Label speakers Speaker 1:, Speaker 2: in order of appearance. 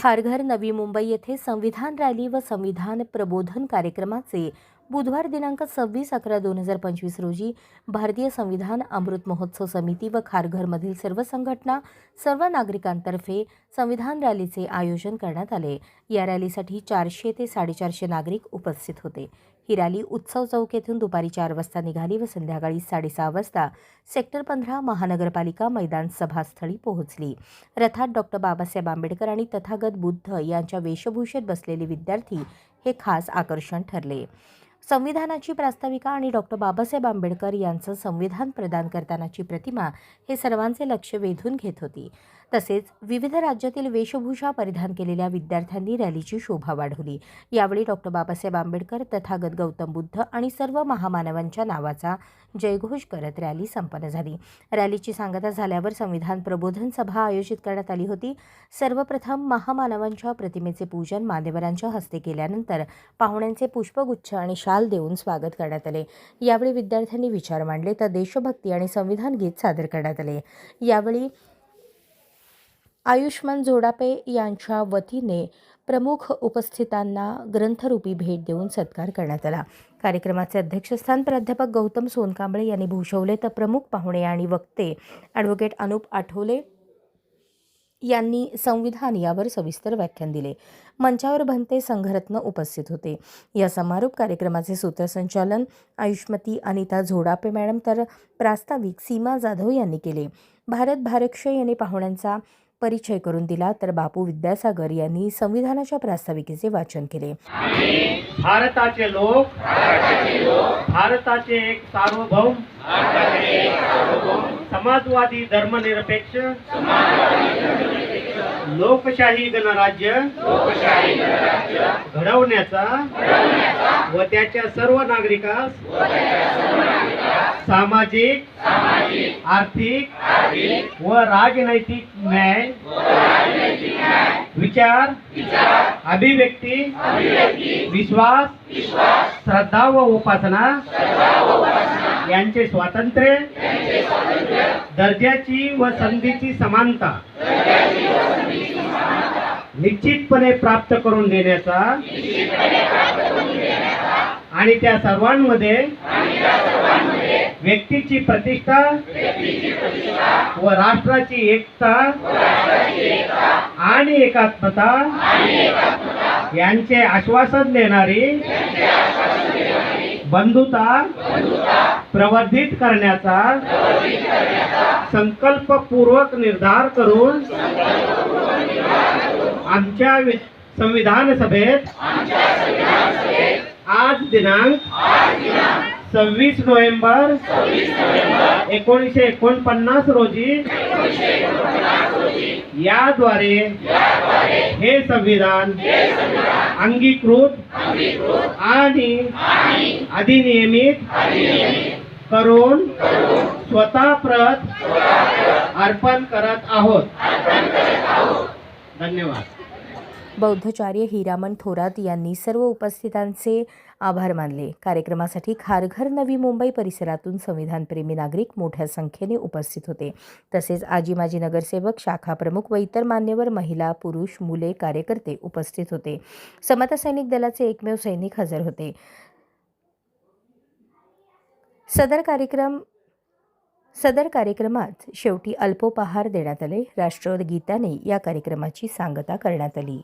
Speaker 1: खारघर, नवी मुंबई येथे संविधान रॅली व संविधान प्रबोधन कार्यक्रमाचे बुधवार दिनांक 26/11/2025 रोजी भारतीय संविधान अमृत महोत्सव समिती व खारघरमधील सर्व संघटना, सर्व नागरिकांतर्फे संविधान रॅलीचे आयोजन करण्यात आले। या रॅलीसाठी 400 ते 450 नागरिक उपस्थित होते। ही रॅली उत्सव चौक येथून दुपारी 4 वाजता निघाली व संध्याकाळी 6:30 वाजता सेक्टर 15 महानगरपालिका मैदान सभास्थळी पोहोचली। रथात डॉ. बाबासाहेब आंबेडकर आणि तथागत बुद्ध यांच्या वेशभूषेत बसलेले विद्यार्थी हे खास आकर्षण ठरले। संविधानाची प्रास्ताविका आणि डॉ. बाबासाहेब आंबेडकर यांचं संविधान प्रदान करतानाची प्रतिमा हे सर्वांचे लक्ष वेधून घेत होती। तसेच विविध राज्यातील वेशभूषा परिधान केलेल्या विद्यार्थ्यांनी रॅलीची शोभा वाढवली। यावेळी डॉ. बाबासाहेब आंबेडकर, तथागत गौतम बुद्ध आणि सर्व महामानवांच्या नावाचा जयघोष करत रॅली संपन्न झाली। रॅलीची सांगता झाल्यावर संविधान प्रबोधन सभा आयोजित करण्यात आली होती। सर्वप्रथम महामानवांच्या प्रतिमेचे पूजन मान्यवरांच्या हस्ते केल्यानंतर पाहुण्यांचे पुष्पगुच्छ आणि शाल देऊन स्वागत करण्यात आले। यावेळी विद्यार्थ्यांनी विचार मांडले तर देशभक्ती आणि संविधान गीत सादर करण्यात आले। यावेळी आयुष्मान जोडापे यांच्या वतीने प्रमुख उपस्थितांना ग्रंथरूपी भेट देऊन सत्कार करण्यात आला। कार्यक्रमाचे अध्यक्षस्थान प्राध्यापक गौतम सोनकांबळे यांनी भूषवले तर प्रमुख पाहुणे आणि वक्ते ॲडव्होकेट अनुप आठवले यांनी संविधान यावर सविस्तर व्याख्यान दिले। मंचावर भंते संघरत्न उपस्थित होते। या समारोप कार्यक्रमाचे सूत्रसंचालन आयुष्मती अनिता झोडापे मॅडम तर प्रास्ताविक सीमा जाधव यांनी केले। भारत भारक्षय यांनी पाहुण्यांचा परिचय करून दिला तर बापू विद्यासागर यांनी संविधानाच्या प्रास्ताविकेचे वाचन केले।
Speaker 2: भारताचे लोक भारताचे एक सार्वभौम समाजवादी धर्मनिरपेक्ष लोकशाही गणराज्य घडवण्याचा व त्याच्या सर्व नागरिकास सामाजिक, आर्थिक व राजनैतिक न्याय, विचार, अभिव्यक्ती, विश्वास, श्रद्धा व उपासना यांचे स्वातंत्र्य, दर्जाची व संधीची समानता निश्चितपणे प्राप्त करून देण्याचा आणि त्या सर्वांमध्ये व्यक्तीची प्रतिष्ठा व राष्ट्राची एकता आणि एकात्मता यांचे आश्वासन देणारी बंधुता प्रवर्धित करण्याचा संकल्पपूर्वक निर्धार करून आमच्या संविधान सभेत आज दिनांक 26 नोव्हेंबर 1949 रोजी याद्वारे हे संविधान अंगीकृत आणि अधिनियमित करून स्वतः प्रत अर्पण करत आहोत। धन्यवाद।
Speaker 1: बौद्धचार्य हिरामन थोरात यांनी सर्व उपस्थितांचे आभार मानले। कार्यक्रमासाठी खारघर, नवी मुंबई परिसरातून संविधानप्रेमी नागरिक मोठ्या संख्येने उपस्थित होते। तसेच आजी माजी नगरसेवक, शाखा प्रमुख व इतर मान्यवर महिला, पुरुष, मुले, कार्यकर्ते उपस्थित होते। समता सैनिक दलाचे एकमेव सैनिक हजर होते। सदर कार्यक्रमात शेवटी अल्पोपहार देण्यात आले। राष्ट्रगीताने या कार्यक्रमाची सांगता करण्यात आली।